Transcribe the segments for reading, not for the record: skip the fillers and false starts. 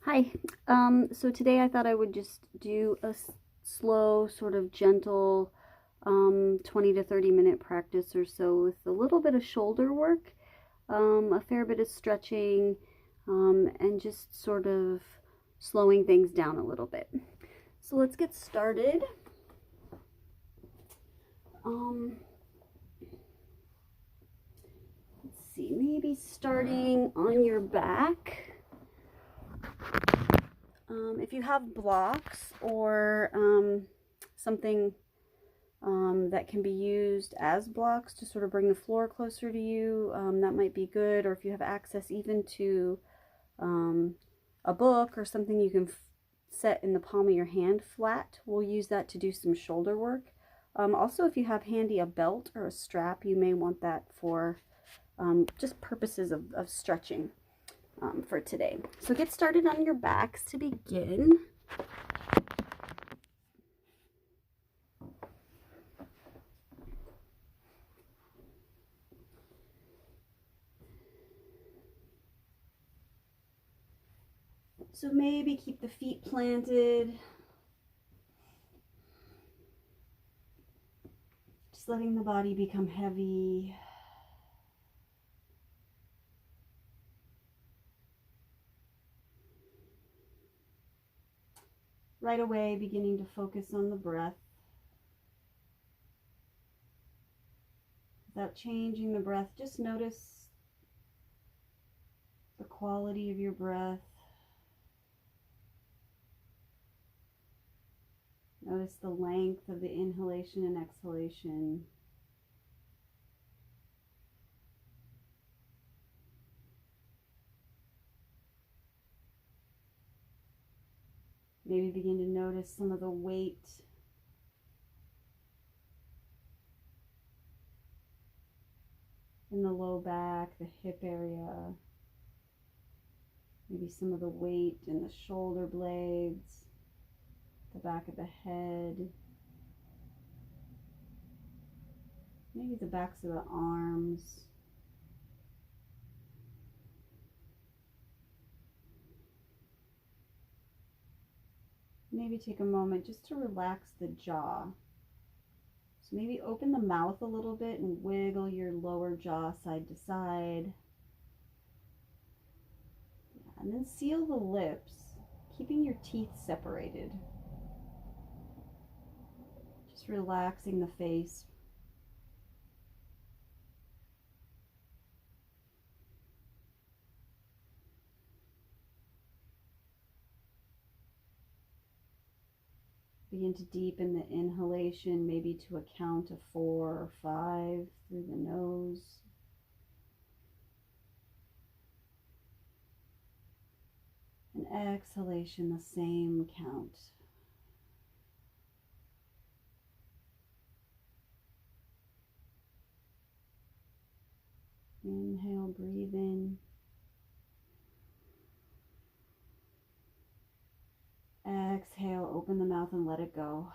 Hi. So today I thought I would just do a slow, sort of gentle 20 to 30 minute practice or so with a little bit of shoulder work, a fair bit of stretching, and just sort of slowing things down a little bit. So let's get started. Let's see, maybe starting on your back. If you have blocks or something that can be used as blocks to sort of bring the floor closer to you, that might be good. Or if you have access even to a book or something you can set in the palm of your hand flat, we'll use that to do some shoulder work. Also, if you have handy a belt or a strap, you may want that for just purposes of stretching for today. So get started on your backs to begin. So maybe keep the feet planted. Just letting the body become heavy. Right away, beginning to focus on the breath. Without changing the breath, just notice the quality of your breath. Notice the length of the inhalation and exhalation. Maybe begin to notice some of the weight in the low back, the hip area. Maybe some of the weight in the shoulder blades, the back of the head. Maybe the backs of the arms. Maybe take a moment just to relax the jaw. So maybe open the mouth a little bit and wiggle your lower jaw side to side. And then seal the lips, keeping your teeth separated. Just relaxing the face. Begin to deepen the inhalation, maybe to a count of 4 or 5 through the nose. And exhalation, the same count. Inhale, breathe in. Exhale, open the mouth and let it go.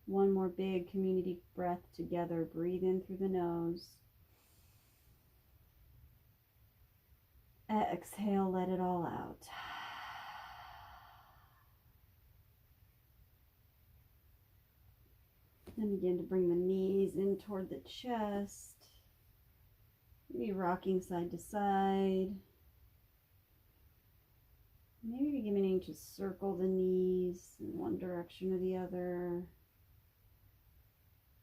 One more big community breath together. Breathe in through the nose. Exhale, let it all out. Then begin to bring the knees in toward the chest. Maybe rocking side to side. Maybe beginning to circle the knees in one direction or the other.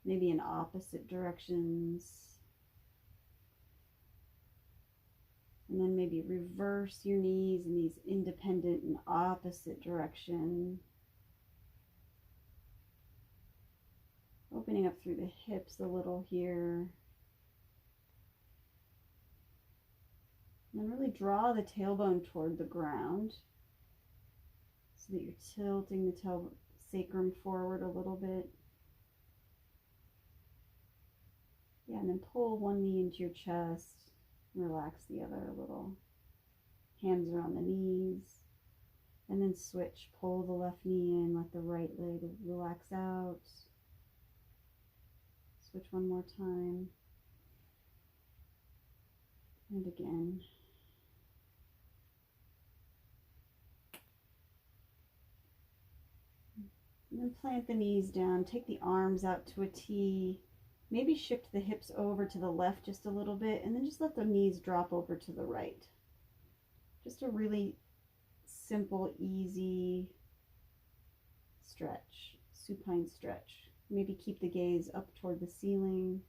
Maybe in opposite directions. And then maybe reverse your knees in these independent and opposite direction. Opening up through the hips a little here. And then really draw the tailbone toward the ground so that you're tilting the sacrum forward a little bit. Yeah, and then pull one knee into your chest. Relax the other a little. Hands around the knees. And then switch. Pull the left knee in. Let the right leg relax out. Switch one more time. And again. And then plant the knees down, take the arms out to a T, maybe shift the hips over to the left just a little bit, and then just let the knees drop over to the right. Just a really simple, easy stretch, supine stretch. Maybe keep the gaze up toward the ceiling.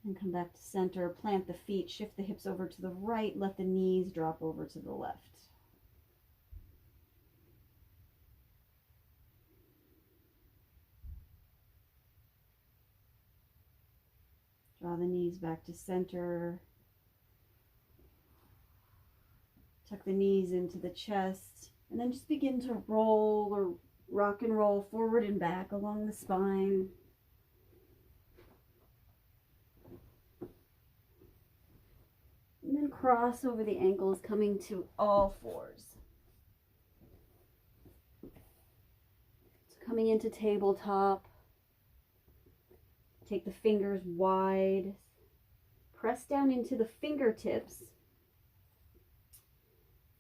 And come back to center, plant the feet, shift the hips over to the right, let the knees drop over to the left. Draw the knees back to center. Tuck the knees into the chest, and then just begin to roll or rock and roll forward and back along the spine. And then cross over the ankles, coming to all fours. So coming into tabletop. Take the fingers wide. Press down into the fingertips.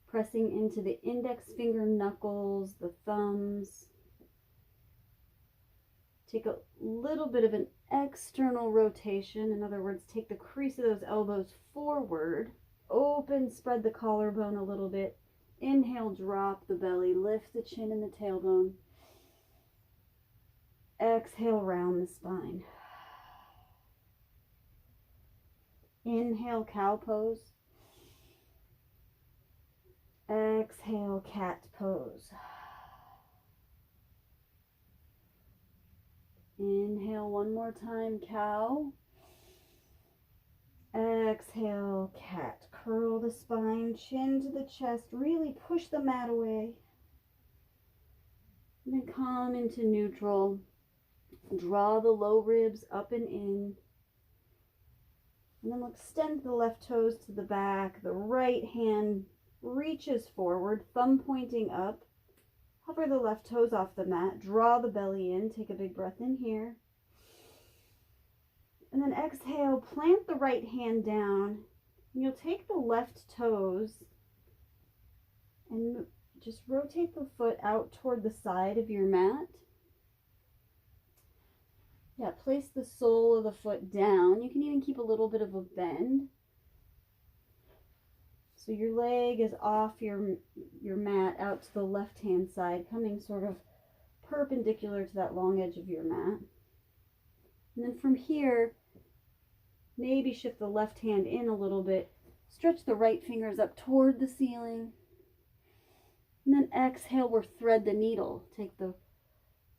Pressing into the index finger knuckles, the thumbs. Take a little bit of an external rotation. In other words, take the crease of those elbows forward. Open, spread the collarbone a little bit. Inhale, drop the belly. Lift the chin and the tailbone. Exhale, round the spine. Inhale, cow pose. Exhale, cat pose. Inhale one more time, cow. Exhale, cat. Curl the spine, chin to the chest. Really push the mat away. And then come into neutral. Draw the low ribs up and in. And then we'll extend the left toes to the back. The right hand reaches forward, thumb pointing up. Hover the left toes off the mat. Draw the belly in. Take a big breath in here. And then exhale, plant the right hand down. And you'll take the left toes and just rotate the foot out toward the side of your mat. Yeah, place the sole of the foot down. You can even keep a little bit of a bend. So your leg is off your mat out to the left-hand side, coming sort of perpendicular to that long edge of your mat. And then from here, maybe shift the left hand in a little bit. Stretch the right fingers up toward the ceiling. And then exhale, we'll thread the needle. Take the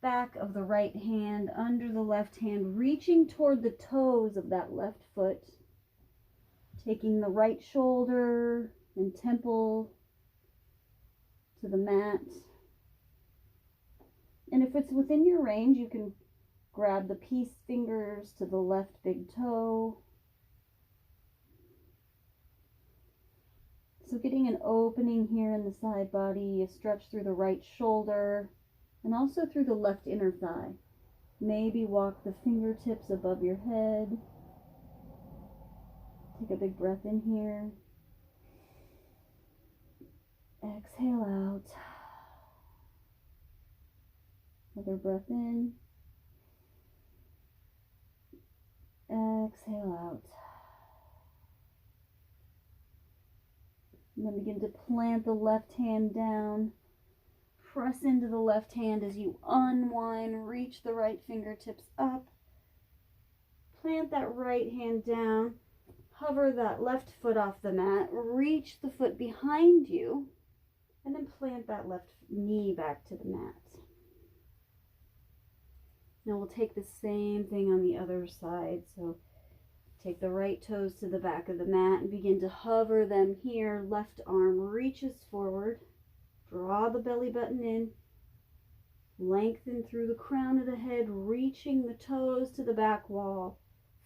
back of the right hand under the left hand, reaching toward the toes of that left foot. Taking the right shoulder and temple to the mat. And if it's within your range, you can grab the peace fingers to the left big toe. So getting an opening here in the side body, you stretch through the right shoulder and also through the left inner thigh. Maybe walk the fingertips above your head. Take a big breath in here. Exhale out. Another breath in. Exhale out. And then begin to plant the left hand down. Press into the left hand as you unwind. Reach the right fingertips up. Plant that right hand down. Hover that left foot off the mat. Reach the foot behind you. And then plant that left knee back to the mat. Now we'll take the same thing on the other side. So take the right toes to the back of the mat and begin to hover them here. Left arm reaches forward. Draw the belly button in. Lengthen through the crown of the head, reaching the toes to the back wall.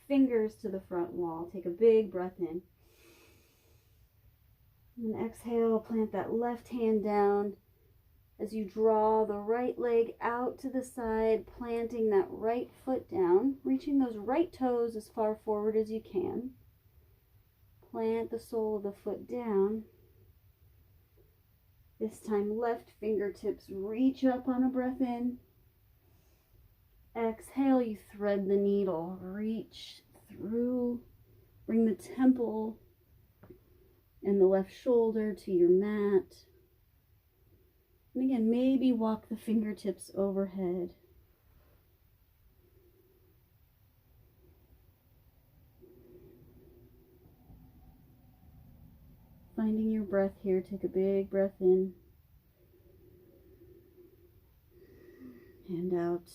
Fingers to the front wall. Take a big breath in. And exhale, plant that left hand down. As you draw the right leg out to the side, planting that right foot down, reaching those right toes as far forward as you can. Plant the sole of the foot down. This time, left fingertips reach up on a breath in. Exhale, you thread the needle. Reach through. Bring the temple and the left shoulder to your mat. And again, maybe walk the fingertips overhead. Finding your breath here, take a big breath in and out.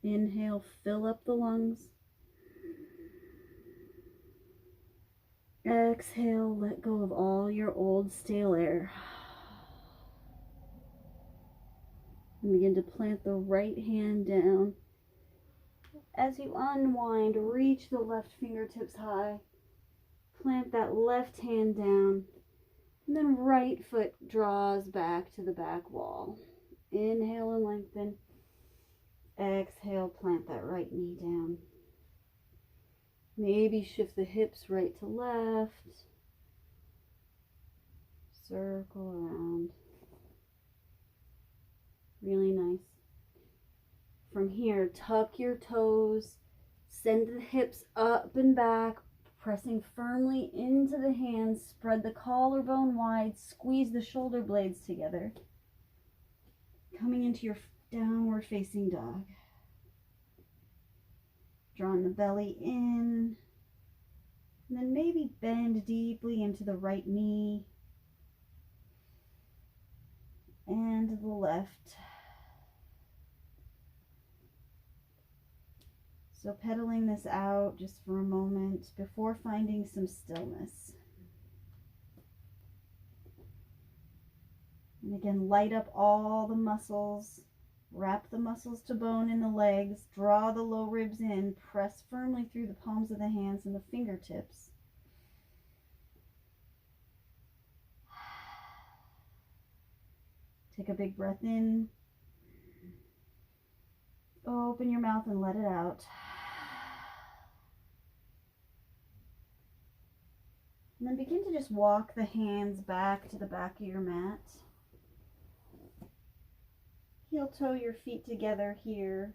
Inhale, fill up the lungs. Exhale, let go of all your old stale air. And begin to plant the right hand down. As you unwind, reach the left fingertips high. Plant that left hand down. And then right foot draws back to the back wall. Inhale and lengthen. Exhale, plant that right knee down. Maybe shift the hips right to left. Circle around. Really nice. From here, tuck your toes. Send the hips up and back, pressing firmly into the hands. Spread the collarbone wide. Squeeze the shoulder blades together. Coming into your downward facing dog. Drawing the belly in. And then maybe bend deeply into the right knee and the left. So pedaling this out just for a moment before finding some stillness. And again, light up all the muscles. Wrap the muscles to bone in the legs. Draw the low ribs in. Press firmly through the palms of the hands and the fingertips. Take a big breath in. Open your mouth and let it out. And then begin to just walk the hands back to the back of your mat. Heel toe your feet together here.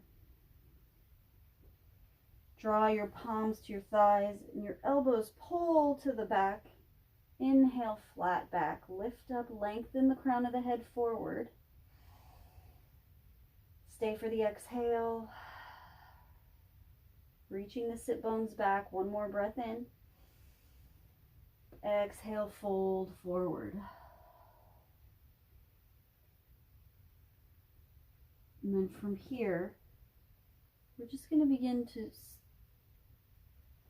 Draw your palms to your thighs and your elbows pull to the back. Inhale, flat back. Lift up, lengthen the crown of the head forward. Stay for the exhale. Reaching the sit bones back. One more breath in. Exhale, fold forward. And then from here, we're just going to begin to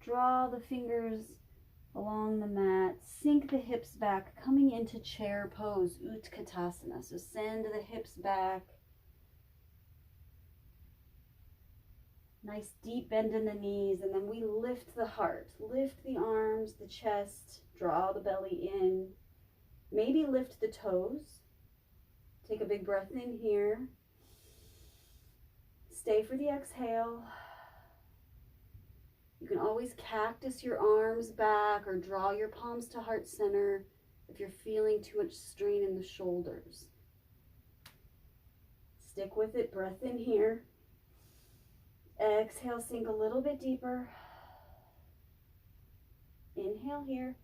draw the fingers along the mat, sink the hips back, coming into chair pose, Utkatasana. So send the hips back. Nice deep bend in the knees, and then we lift the heart, lift the arms, the chest, draw the belly in. Maybe lift the toes. Take a big breath in here. Stay for the exhale. You can always cactus your arms back or draw your palms to heart center if you're feeling too much strain in the shoulders. Stick with it, breath in here. Exhale, sink a little bit deeper. Inhale here.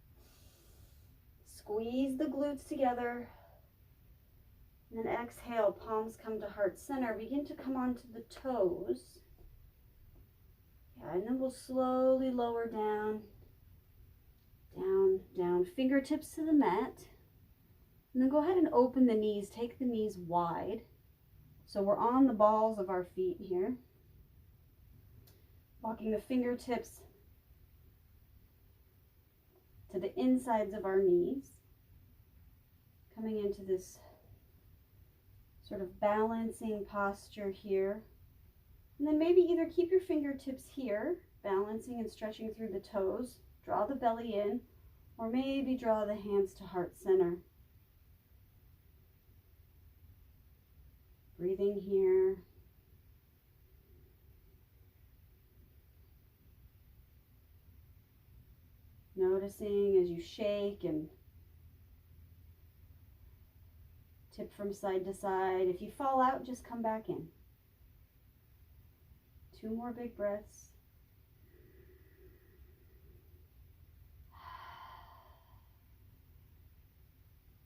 Squeeze the glutes together. And then exhale, palms come to heart center. Begin to come onto the toes. Yeah, and then we'll slowly lower down, down, down. Fingertips to the mat. And then go ahead and open the knees. Take the knees wide. So we're on the balls of our feet here. Walking the fingertips to the insides of our knees. Coming into this sort of balancing posture here. And then maybe either keep your fingertips here, balancing and stretching through the toes, draw the belly in, Or maybe draw the hands to heart center. Breathing here. Noticing as you shake and tip from side to side. If you fall out, just come back in. 2 more big breaths.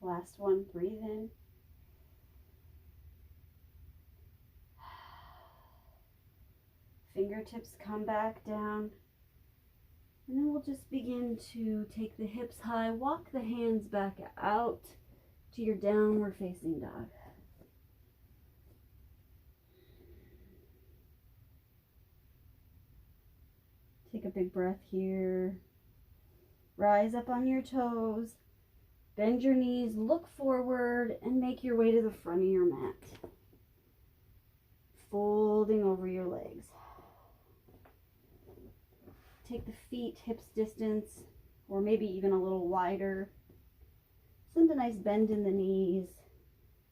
Last one, breathe in. Fingertips come back down. And then we'll just begin to take the hips high, walk the hands back out to your downward facing dog. Take a big breath here. Rise up on your toes. Bend your knees, look forward, and make your way to the front of your mat. Folding over your legs. Take the feet hips distance, or maybe even a little wider. Send a nice bend in the knees,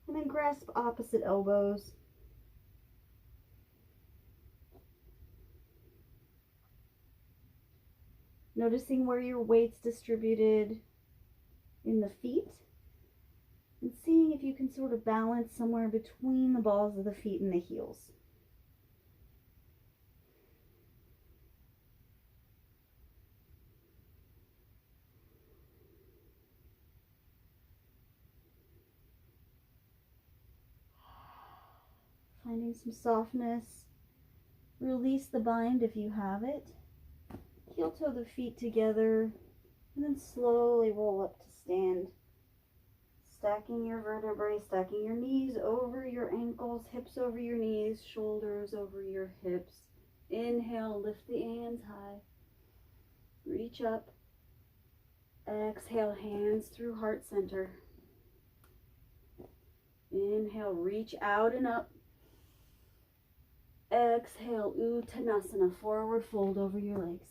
and then grasp opposite elbows. Noticing where your weight's distributed in the feet, and seeing if you can sort of balance somewhere between the balls of the feet and the heels. Finding some softness. Release the bind if you have it. Heel toe the feet together, and then slowly roll up to stand. Stacking your vertebrae, stacking your knees over your ankles, hips over your knees, shoulders over your hips. Inhale, lift the hands high. Reach up. Exhale, hands through heart center. Inhale, reach out and up. Exhale, Uttanasana, forward fold over your legs.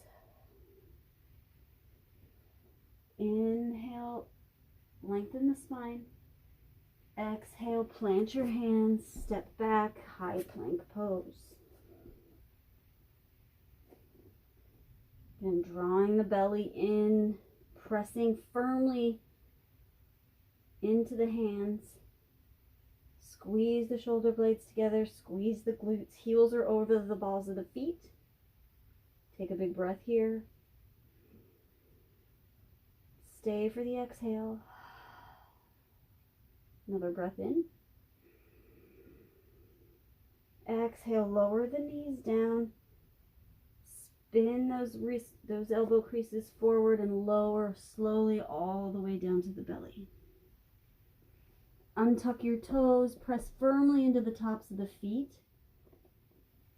Inhale, lengthen the spine. Exhale, plant your hands, step back, high plank pose. And drawing the belly in, pressing firmly into the hands. Squeeze the shoulder blades together, squeeze the glutes. Heels are over the balls of the feet. Take a big breath here. Stay for the exhale. Another breath in. Exhale, lower the knees down. Spin those elbow creases forward and lower slowly all the way down to the belly. Untuck your toes, press firmly into the tops of the feet.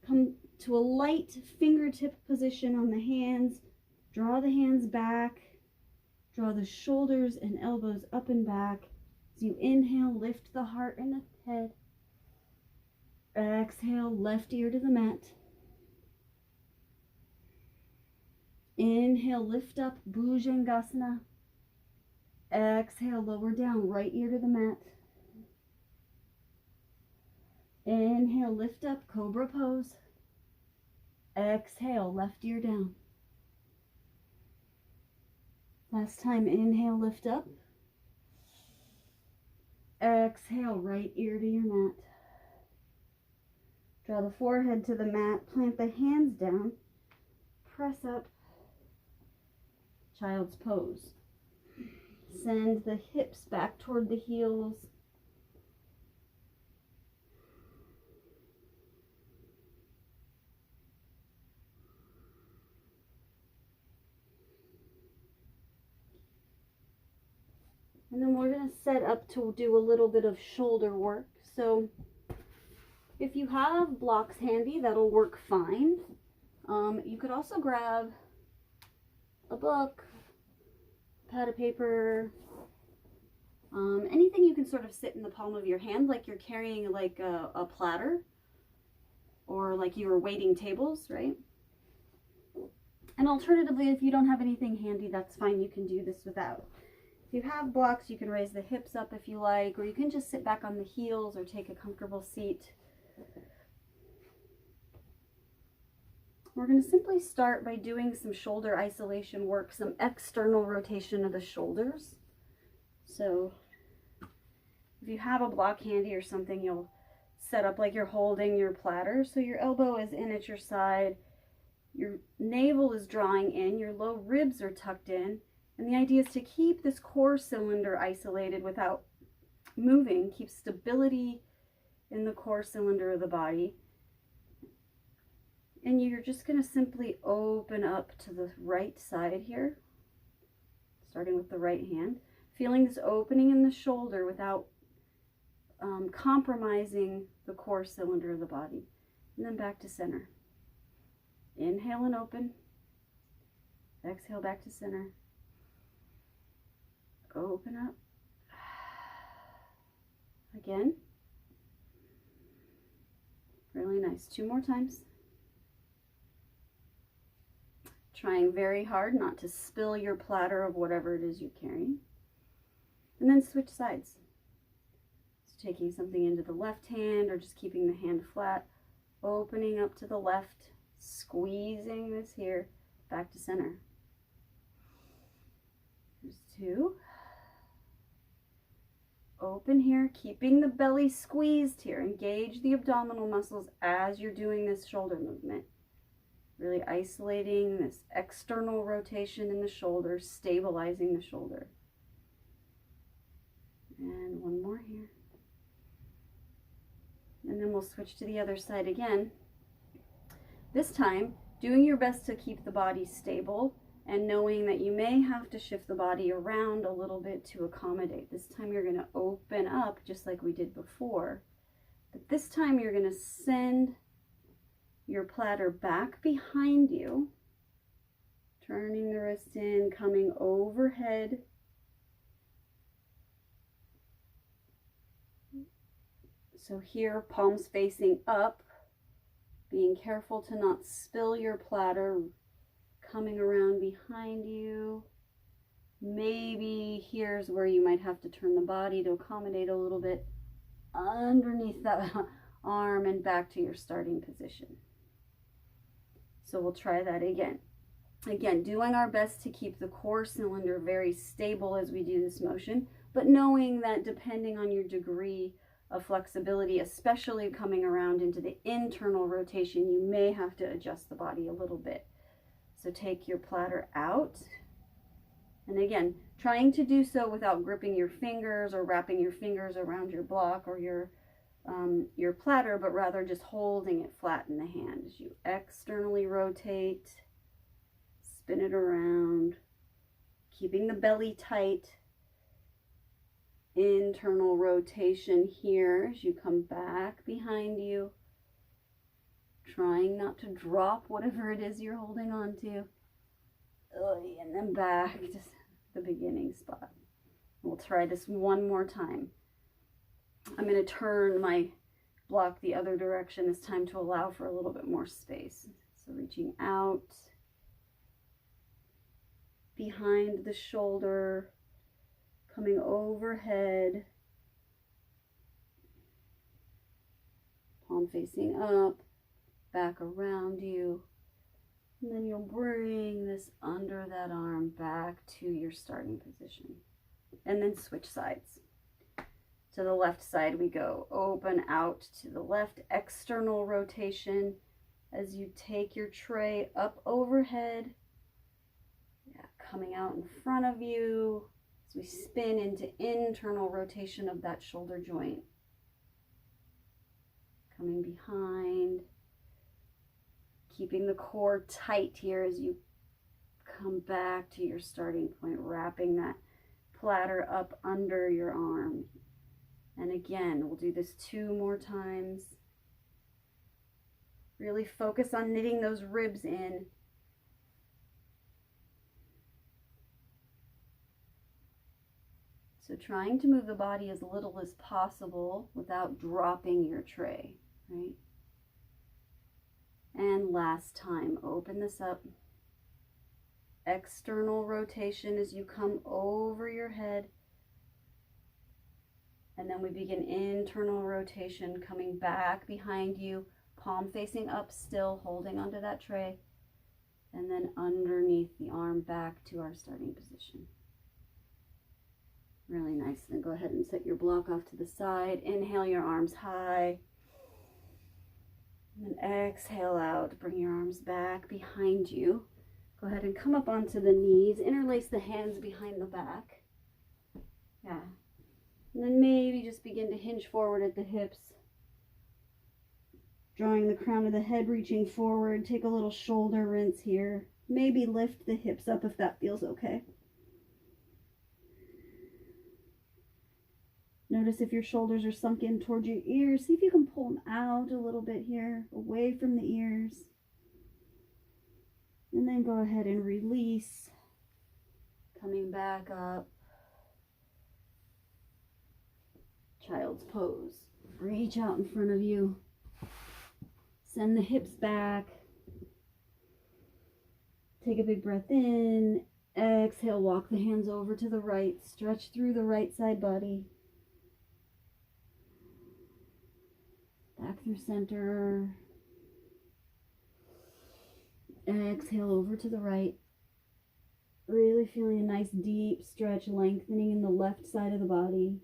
Come to a light fingertip position on the hands. Draw the hands back. Draw the shoulders and elbows up and back. As you inhale, lift the heart and the head. Exhale, left ear to the mat. Inhale, lift up, Bhujangasana. Exhale, lower down, right ear to the mat. Inhale, lift up, Cobra pose. Exhale, left ear down. Last time, inhale, lift up. Exhale, right ear to your mat. Draw the forehead to the mat, plant the hands down, press up, child's pose. Send the hips back toward the heels. And then we're going to set up to do a little bit of shoulder work. So if you have blocks handy, that'll work fine. You could also grab a book, pad of paper, anything you can sort of sit in the palm of your hand, like you're carrying like a platter, or like you were waiting tables, right? And alternatively, if you don't have anything handy, that's fine. You can do this without. If you have blocks, you can raise the hips up if you like, or you can just sit back on the heels or take a comfortable seat. We're going to simply start by doing some shoulder isolation work, some external rotation of the shoulders. So if you have a block handy or something, you'll set up like you're holding your platter. So your elbow is in at your side, your navel is drawing in, your low ribs are tucked in. And the idea is to keep this core cylinder isolated without moving, keep stability in the core cylinder of the body. And you're just going to simply open up to the right side here, starting with the right hand, feeling this opening in the shoulder without compromising the core cylinder of the body. And then back to center. Inhale and open. Exhale back to center. Open up. Again. Really nice. 2 more times. Trying very hard not to spill your platter of whatever it is you're carrying. And then switch sides. So taking something into the left hand or just keeping the hand flat. Opening up to the left. Squeezing this here. Back to center. There's 2. Open here, keeping the belly squeezed here. Engage the abdominal muscles as you're doing this shoulder movement. Really isolating this external rotation in the shoulder, stabilizing the shoulder. And 1 more here. And then we'll switch to the other side again. This time, doing your best to keep the body stable and knowing that you may have to shift the body around a little bit to accommodate. This time you're going to open up just like we did before. But this time you're going to send your platter back behind you, turning the wrist in, coming overhead. So here, palms facing up, being careful to not spill your platter, coming around behind you. Maybe here's where you might have to turn the body to accommodate a little bit underneath that arm and back to your starting position. So we'll try that again. Again, doing our best to keep the core cylinder very stable as we do this motion, but knowing that depending on your degree of flexibility, especially coming around into the internal rotation, you may have to adjust the body a little bit. So take your platter out. And again, trying to do so without gripping your fingers or wrapping your fingers around your block or your platter, but rather just holding it flat in the hand as you externally rotate, spin it around, keeping the belly tight. Internal rotation here as you come back behind you, trying not to drop whatever it is you're holding on to, and then back to the beginning spot. We'll try this 1 more time. I'm going to turn my block the other direction this time to allow for a little bit more space. So reaching out behind the shoulder, coming overhead, palm facing up, back around you, and then you'll bring this under that arm back to your starting position, and then switch sides. To the left side we go, open out to the left, external rotation as you take your tray up overhead, coming out in front of you as we spin into internal rotation of that shoulder joint, coming behind, keeping the core tight here as you come back to your starting point, wrapping that platter up under your arm. And again, we'll do this 2 more times. Really focus on knitting those ribs in. So trying to move the body as little as possible without dropping your tray, right? And last time, open this up, external rotation as you come over your head. And then we begin internal rotation, coming back behind you, palm facing up still, holding onto that tray. And then underneath the arm back to our starting position. Really nice. Then go ahead and set your block off to the side. Inhale your arms high. And then exhale out. Bring your arms back behind you. Go ahead and come up onto the knees. Interlace the hands behind the back. Yeah. And then maybe just begin to hinge forward at the hips. Drawing the crown of the head, reaching forward. Take a little shoulder rinse here. Maybe lift the hips up if that feels okay. Notice if your shoulders are sunk in towards your ears. See if you can pull them out a little bit here, away from the ears. And then go ahead and release. Coming back up. Child's pose. Reach out in front of you. Send the hips back. Take a big breath in. Exhale, walk the hands over to the right. Stretch through the right side body. Back through center. Exhale over to the right. Really feeling a nice deep stretch, lengthening in the left side of the body.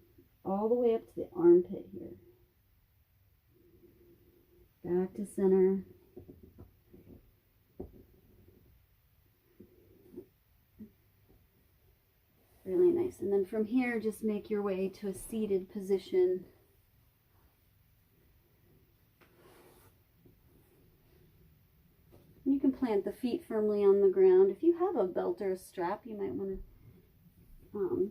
All the way up to the armpit here. Back to center. Really nice. And then from here, just make your way to a seated position. You can plant the feet firmly on the ground. If you have a belt or a strap, you might want to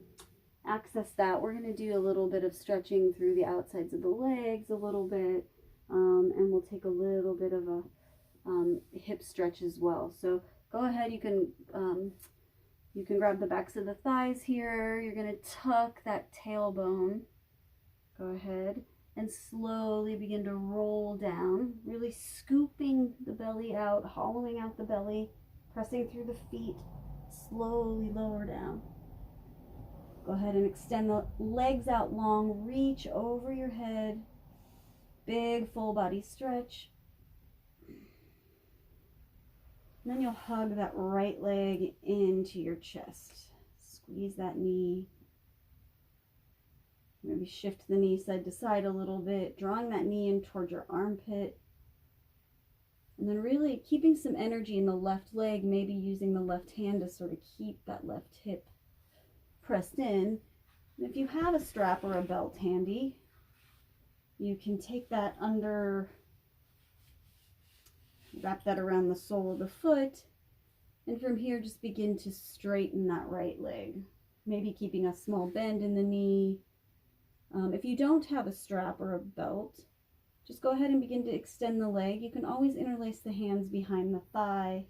access that. We're going to do a little bit of stretching through the outsides of the legs a little bit, and we'll take a little bit of a hip stretch as well. So go ahead, you can grab the backs of the thighs here. You're going to tuck that tailbone. Go ahead and slowly begin to roll down, really scooping the belly out, hollowing out the belly, pressing through the feet, slowly lower down. Go ahead and extend the legs out long, reach over your head, big full body stretch. And then you'll hug that right leg into your chest. Squeeze that knee. Maybe shift the knee side to side a little bit, drawing that knee in towards your armpit. And then really keeping some energy in the left leg, maybe using the left hand to sort of keep that left hip pressed in. And if you have a strap or a belt handy, you can take that under, wrap that around the sole of the foot, and from here just begin to straighten that right leg. Maybe keeping a small bend in the knee. If you don't have a strap or a belt, just go ahead and begin to extend the leg. You can always interlace the hands behind the thigh,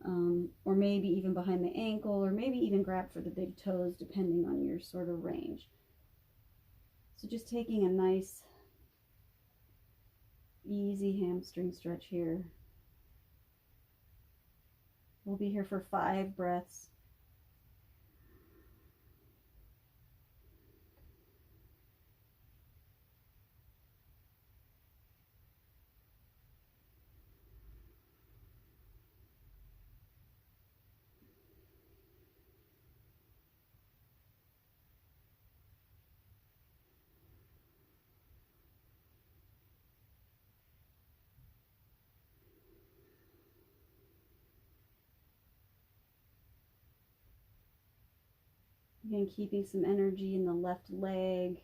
or maybe even behind the ankle, or maybe even grab for the big toes, depending on your sort of range. So just taking a nice, easy hamstring stretch here. We'll be here for 5 breaths. Again, keeping some energy in the left leg.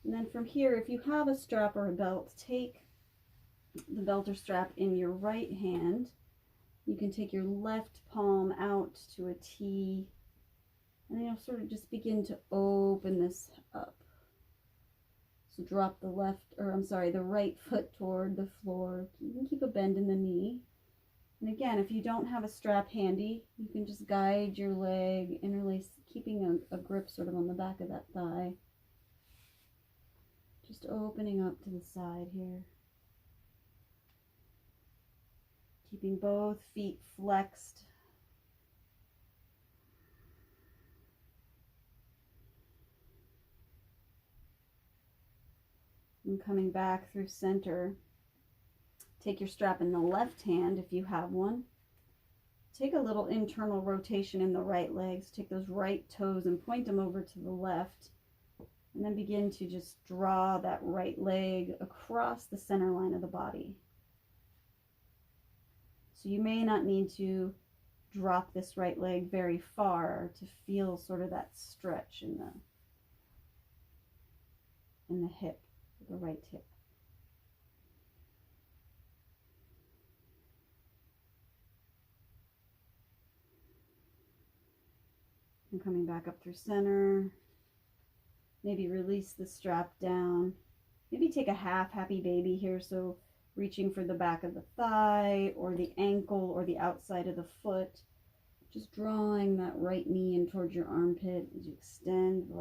And then from here, if you have a strap or a belt, take the belt or strap in your right hand. You can take your left palm out to a T, and then you'll sort of just begin to open this up. So drop the the right foot toward the floor. You can keep a bend in the knee. And again, if you don't have a strap handy, you can just guide your leg, interlace, keeping a grip sort of on the back of that thigh. Just opening up to the side here. Keeping both feet flexed. And coming back through center. Take your strap in the left hand if you have one. Take a little internal rotation in the right legs. Take those right toes and point them over to the left. And then begin to just draw that right leg across the center line of the body. So you may not need to drop this right leg very far to feel sort of that stretch in the hip, the right hip. And coming back up through center. Maybe release the strap down. Maybe take a half happy baby here, so reaching for the back of the thigh or the ankle or the outside of the foot. Just drawing that right knee in towards your armpit as you extend,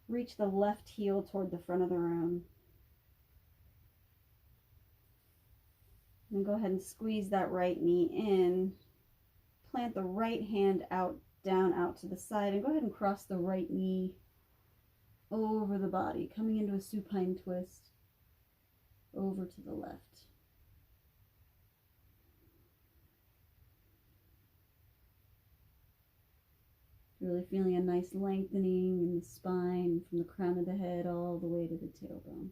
reach the left heel toward the front of the room. And go ahead and squeeze that right knee in. Plant the right hand out, down, out to the side, and go ahead and cross the right knee over the body, coming into a supine twist over to the left. Really feeling a nice lengthening in the spine from the crown of the head all the way to the tailbone.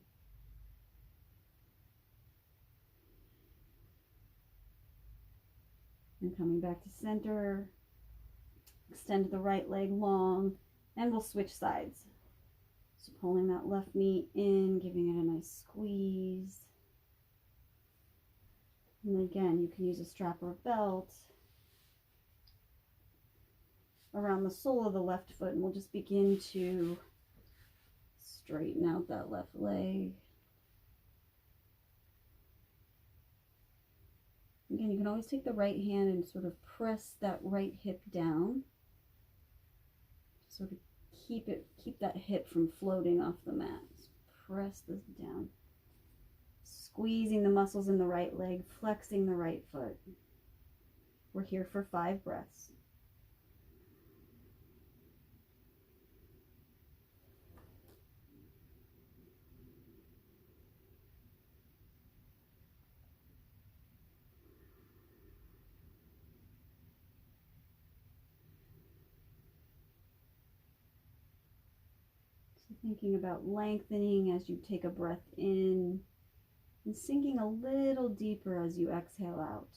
And coming back to center, extend the right leg long, and we'll switch sides. So pulling that left knee in, giving it a nice squeeze. And again, you can use a strap or a belt around the sole of the left foot, and we'll just begin to straighten out that left leg. Again, you can always take the right hand and sort of press that right hip down. Sort of keep that hip from floating off the mat. So press this down. Squeezing the muscles in the right leg, flexing the right foot. We're here for 5 breaths. Thinking about lengthening as you take a breath in and sinking a little deeper as you exhale out.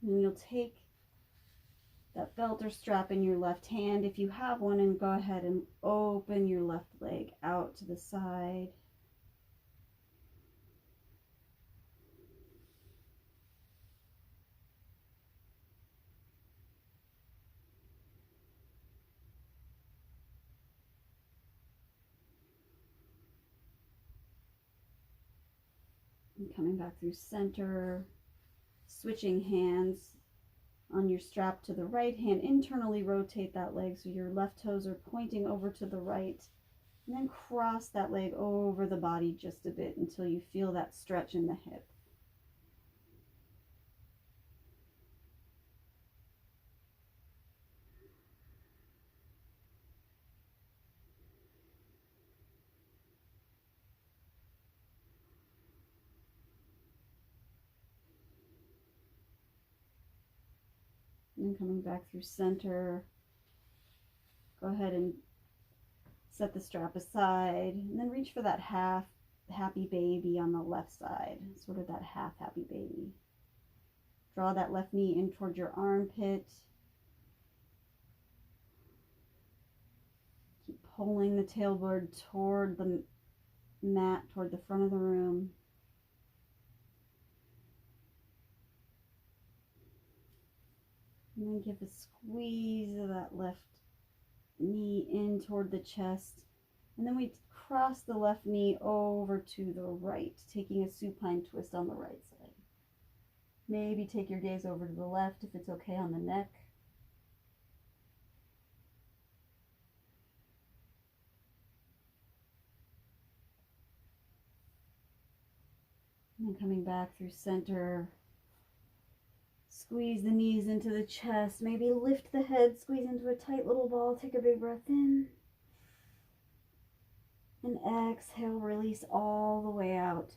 And you'll take that belt or strap in your left hand if you have one, and go ahead and open your left leg out to the side. And coming back through center, switching hands on your strap to the right hand, internally rotate that leg so your left toes are pointing over to the right, and then cross that leg over the body just a bit until you feel that stretch in the hip. And coming back through center, go ahead and set the strap aside, and then reach for that half happy baby on the left side, sort of that half happy baby. Draw that left knee in toward your armpit. Keep pulling the tailboard toward the mat, toward the front of the room. And then give a squeeze of that left knee in toward the chest. And then we cross the left knee over to the right, taking a supine twist on the right side. Maybe take your gaze over to the left if it's okay on the neck. And then coming back through center. Squeeze the knees into the chest. Maybe lift the head, squeeze into a tight little ball. Take a big breath in. And exhale, release all the way out.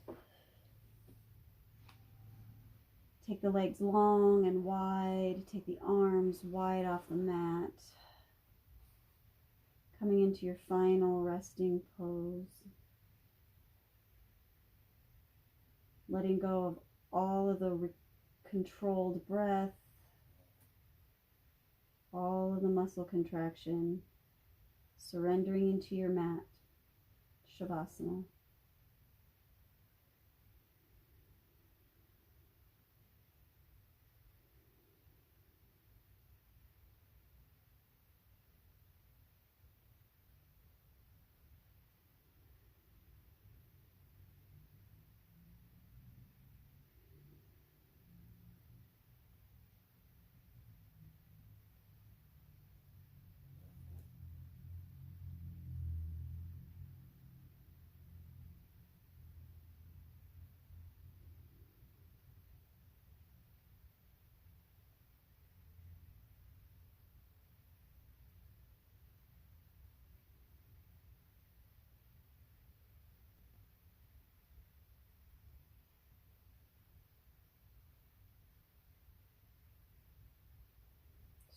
Take the legs long and wide. Take the arms wide off the mat. Coming into your final resting pose. Letting go of all of the controlled breath, all of the muscle contraction, surrendering into your mat, Shavasana.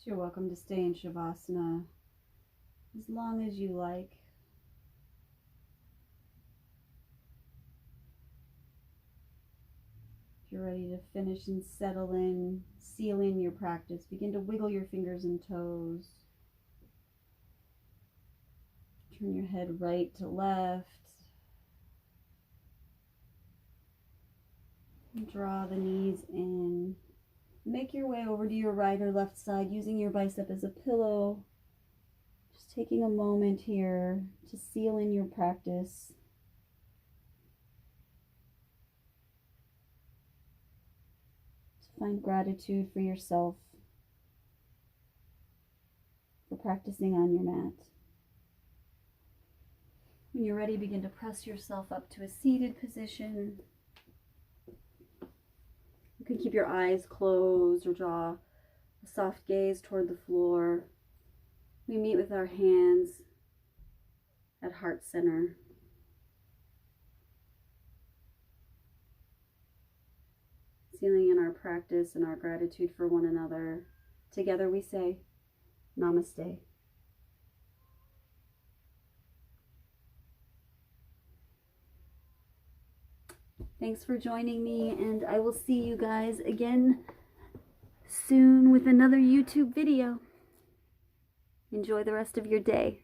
So you're welcome to stay in Shavasana as long as you like. If you're ready to finish and settle in, seal in your practice, begin to wiggle your fingers and toes. Turn your head right to left. And draw the knees in. Make your way over to your right or left side using your bicep as a pillow. Just taking a moment here to seal in your practice. To find gratitude for yourself for practicing on your mat. When you're ready, begin to press yourself up to a seated position. You can keep your eyes closed or draw a soft gaze toward the floor. We meet with our hands at heart center. Sealing in our practice and our gratitude for one another. Together we say, Namaste. Thanks for joining me, and I will see you guys again soon with another YouTube video. Enjoy the rest of your day.